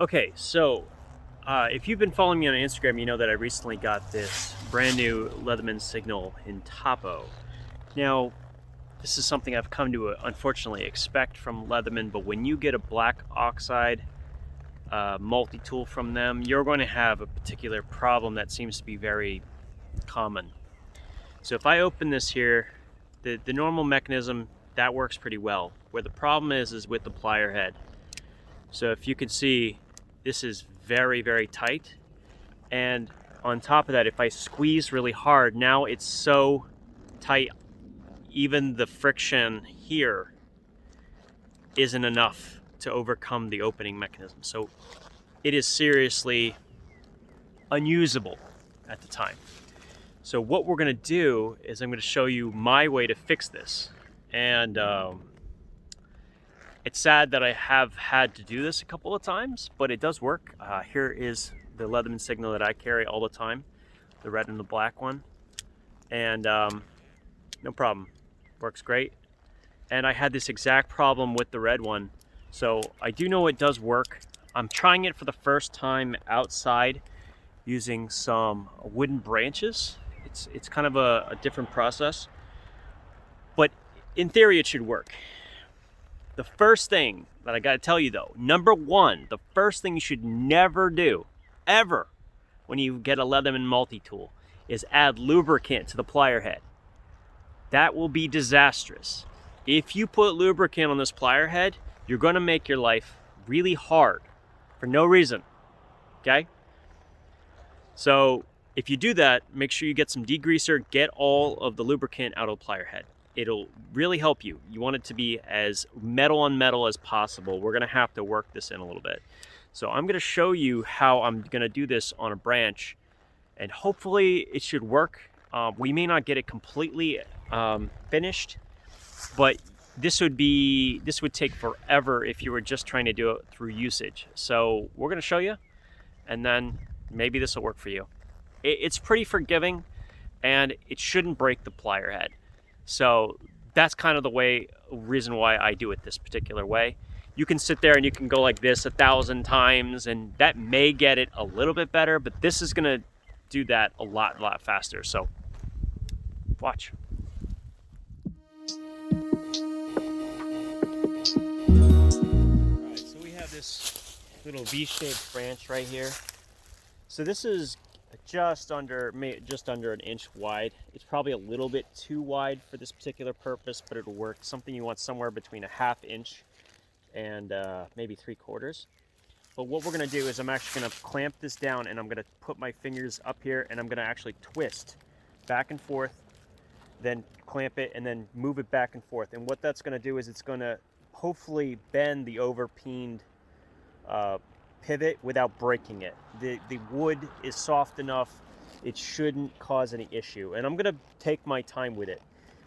Okay, so if you've been following me on Instagram, you know that I recently got this brand new Leatherman signal in Topo. Now, this is something I've come to unfortunately expect from Leatherman, but when you get a black oxide multi-tool from them, you're going to have a particular problem that seems to be very common. So if I open this here, the normal mechanism, that works pretty well. Where the problem is with the plier head. So if you can see, this is very, very tight. And on top of that, if I squeeze really hard, now it's so tight, even the friction here isn't enough to overcome the opening mechanism. So it is seriously unusable at the time. So what we're gonna do is I'm gonna show you my way to fix this. And it's sad that I have had to do this a couple of times, but it does work. Here is the Leatherman signal that I carry all the time, the red and the black one. And no problem, works great. And I had this exact problem with the red one. So I do know it does work. I'm trying it for the first time outside using some wooden branches. It's kind of a different process, but in theory it should work. The first thing that I gotta tell you though, number one, the first thing you should never do, ever, when you get a Leatherman multi-tool, is add lubricant to the plier head. That will be disastrous. If you put lubricant on this plier head, you're gonna make your life really hard for no reason, okay? So if you do that, make sure you get some degreaser, get all of the lubricant out of the plier head. It'll really help you. You want it to be as metal on metal as possible. We're gonna have to work this in a little bit. So I'm gonna show you how I'm gonna do this on a branch, and hopefully it should work. We may not get it completely finished, but this would take forever if you were just trying to do it through usage. So we're gonna show you, and then maybe this will work for you. It's pretty forgiving, and it shouldn't break the plier head. So that's kind of the reason why I do it this particular way. You can sit there and you can go like this 1,000 times, and that may get it a little bit better, but this is gonna do that a lot faster. So watch. All right, so we have this little V-shaped branch right here. So this is just under an inch wide. It's probably a little bit too wide for this particular purpose, but it'll work. Something you want somewhere between a 1/2 inch and maybe 3/4. But what we're gonna do is I'm actually gonna clamp this down, and I'm gonna put my fingers up here, and I'm gonna actually twist back and forth, then clamp it, and then move it back and forth. And what that's gonna do is it's gonna hopefully bend the overpeened pivot without breaking it. The wood is soft enough, it shouldn't cause any issue. And I'm gonna take my time with it.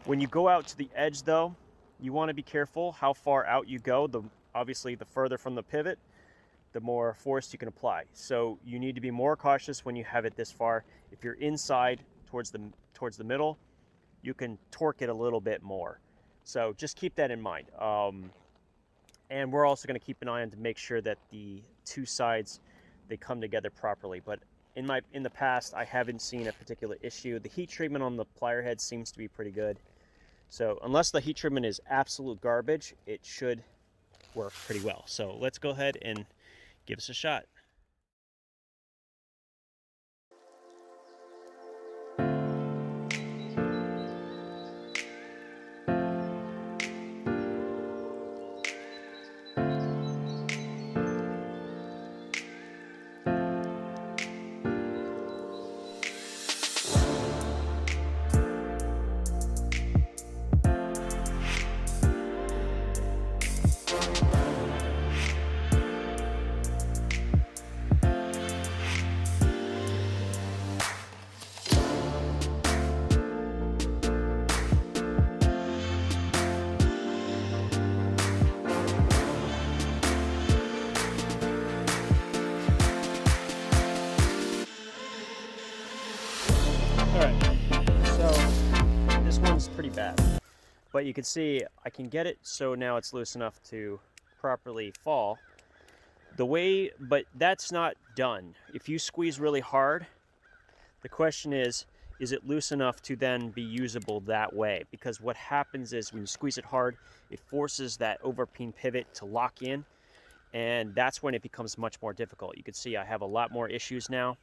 When you go out to the edge though, you wanna be careful how far out you go. Obviously the further from the pivot, the more force you can apply. So you need to be more cautious when you have it this far. If you're inside towards the middle, you can torque it a little bit more. So just keep that in mind. And we're also going to keep an eye on to make sure that the two sides, they come together properly. But in the past, I haven't seen a particular issue. The heat treatment on the plier head seems to be pretty good. So unless the heat treatment is absolute garbage, it should work pretty well. So let's go ahead and give us a shot. Alright, so this one's pretty bad, but you can see I can get it so now it's loose enough to properly fall. But that's not done. If you squeeze really hard, the question is it loose enough to then be usable that way? Because what happens is when you squeeze it hard, it forces that overpeen pivot to lock in, and that's when it becomes much more difficult. You can see I have a lot more issues now.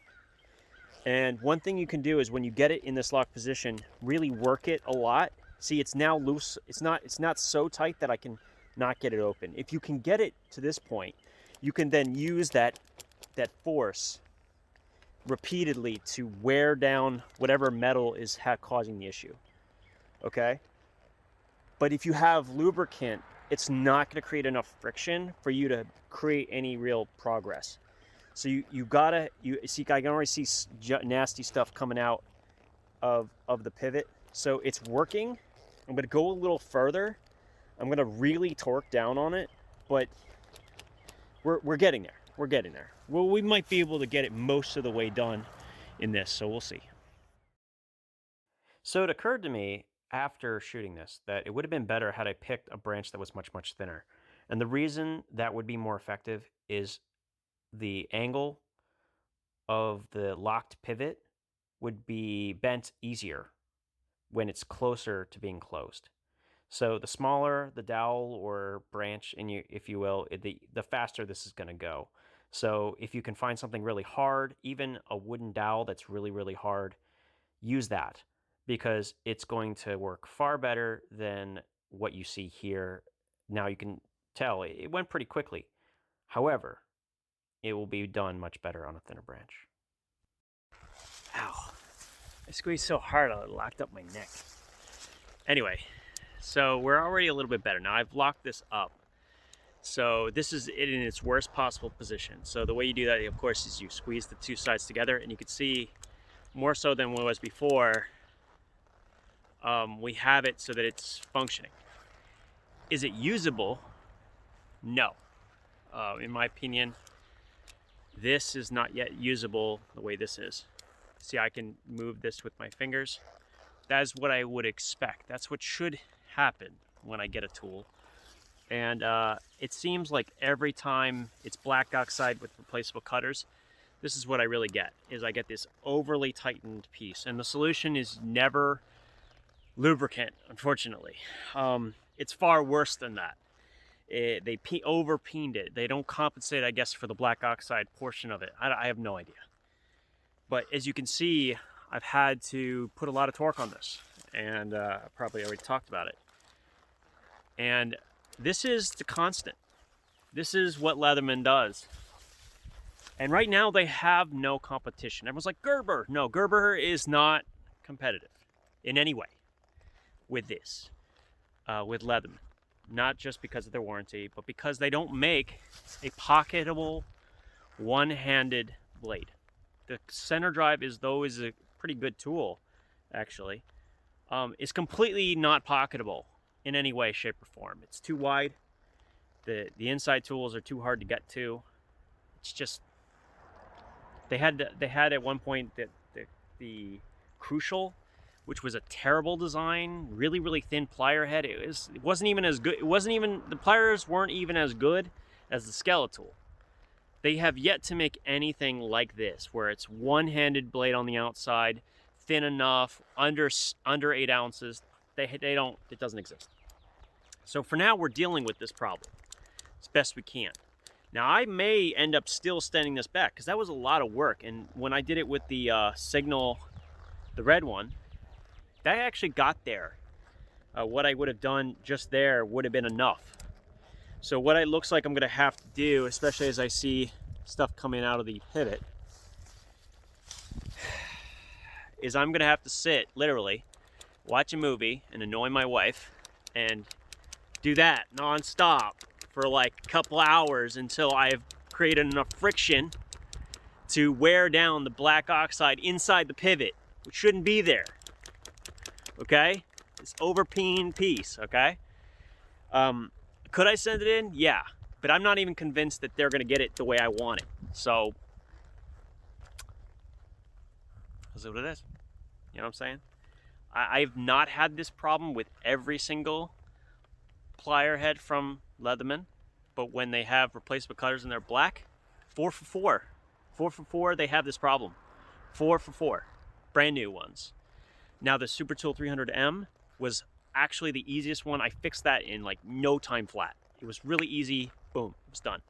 And one thing you can do is when you get it in this lock position, really work it a lot. See, it's now loose. It's not so tight that I can not get it open. If you can get it to this point, you can then use that force repeatedly to wear down whatever metal is causing the issue. Okay? But if you have lubricant, it's not going to create enough friction for you to create any real progress. So you see, I can already see nasty stuff coming out of the pivot. So it's working. I'm going to go a little further. I'm going to really torque down on it, but we're getting there. We're getting there. Well, we might be able to get it most of the way done in this, so we'll see. So it occurred to me after shooting this that it would have been better had I picked a branch that was much, much thinner. And the reason that would be more effective is the angle of the locked pivot would be bent easier when it's closer to being closed. So the smaller the dowel or branch, if you will, the faster this is going to go. So if you can find something really hard, even a wooden dowel that's really, really hard, use that, because it's going to work far better than what you see here. Now you can tell it went pretty quickly. However, it will be done much better on a thinner branch. Ow. I squeezed so hard I locked up my neck. Anyway, so we're already a little bit better. Now I've locked this up. So this is it in its worst possible position. So the way you do that, of course, is you squeeze the two sides together, and you can see more so than what it was before, we have it so that it's functioning. Is it usable? No. In my opinion, this is not yet usable the way this is. See, I can move this with my fingers. That is what I would expect. That's what should happen when I get a tool. And it seems like every time it's black oxide with replaceable cutters, this is what I really get, is I get this overly tightened piece. And the solution is never lubricant, unfortunately. It's far worse than that. They over-peened it. They don't compensate, I guess, for the black oxide portion of it. I have no idea. But as you can see, I've had to put a lot of torque on this, and I probably already talked about it. And this is the constant. This is what Leatherman does. And right now they have no competition. Everyone's like, Gerber. No, Gerber is not competitive in any way with this, with Leatherman. Not just because of their warranty, but because they don't make a pocketable, one-handed blade. The center drive is a pretty good tool, actually. It's completely not pocketable in any way, shape, or form. It's too wide. The inside tools are too hard to get to. It's just they had at one point the Crucial, which was a terrible design, really, really thin plier head. It wasn't even as good. The pliers weren't even as good as the Skeletal. They have yet to make anything like this, where it's one-handed blade on the outside, thin enough, under 8 ounces. It doesn't exist. So for now, we're dealing with this problem as best we can. Now, I may end up still standing this back, because that was a lot of work. And when I did it with the Signal, the red one, that actually got there. What I would have done just there would have been enough. So what it looks like I'm going to have to do, especially as I see stuff coming out of the pivot, is I'm going to have to sit, literally, watch a movie and annoy my wife, and do that non-stop for like a couple hours until I've created enough friction to wear down the black oxide inside the pivot, which shouldn't be there. Okay? This overpeen piece, okay? Could I send it in? Yeah. But I'm not even convinced that they're going to get it the way I want it. So, is it what it is? You know what I'm saying? I've not had this problem with every single plier head from Leatherman, but when they have replacement cutters and they're black, 4 for 4. 4 for 4, they have this problem. 4 for 4, brand new ones. Now the Super Tool 300M was actually the easiest one. I fixed that in like no time flat. It was really easy, boom, it was done.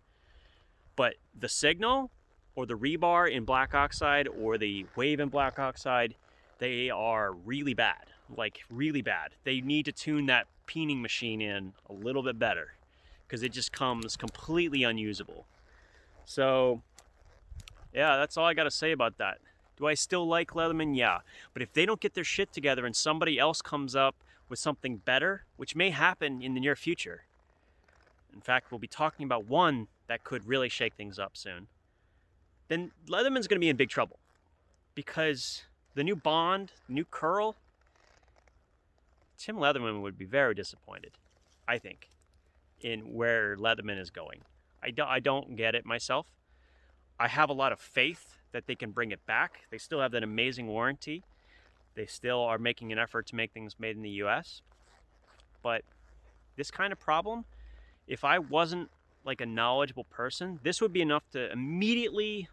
But the Signal or the rebar in black oxide or the wave in black oxide, they are really bad, like really bad. They need to tune that peening machine in a little bit better because it just comes completely unusable. So yeah, that's all I got to say about that. Do I still like Leatherman? Yeah. But if they don't get their shit together and somebody else comes up with something better, which may happen in the near future. In fact, we'll be talking about one that could really shake things up soon. Then Leatherman's going to be in big trouble. Because the new Bond, new Curl, Tim Leatherman would be very disappointed, I think, in where Leatherman is going. I don't get it myself. I have a lot of faith that they can bring it back. They still have that amazing warranty. They still are making an effort to make things made in the US. But this kind of problem, if I wasn't like a knowledgeable person, this would be enough to immediately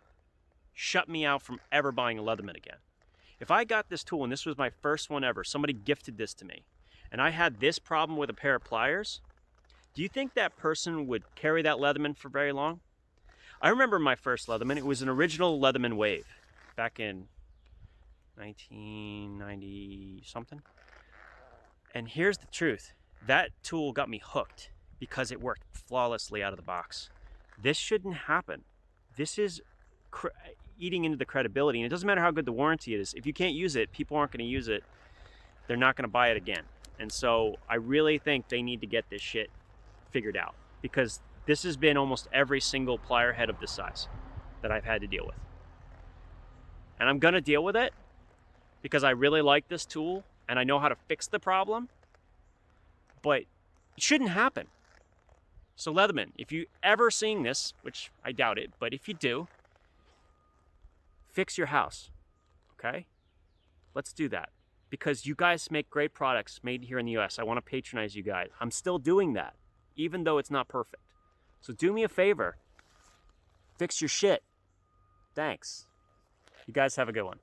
shut me out from ever buying a Leatherman again. If I got this tool and this was my first one ever, somebody gifted this to me, and I had this problem with a pair of pliers, do you think that person would carry that Leatherman for very long? I remember my first Leatherman. It was an original Leatherman Wave back in 1990 something. And here's the truth. That tool got me hooked because it worked flawlessly out of the box. This shouldn't happen. This is eating into the credibility. And it doesn't matter how good the warranty is. If you can't use it, people aren't going to use it. They're not going to buy it again. And so I really think they need to get this shit figured out, because this has been almost every single plier head of this size that I've had to deal with. And I'm going to deal with it because I really like this tool and I know how to fix the problem, but it shouldn't happen. So Leatherman, if you ever seeing this, which I doubt it, but if you do, fix your house, okay? Let's do that, because you guys make great products made here in the US. I want to patronize you guys. I'm still doing that, even though it's not perfect. So do me a favor, fix your shit. Thanks. You guys have a good one.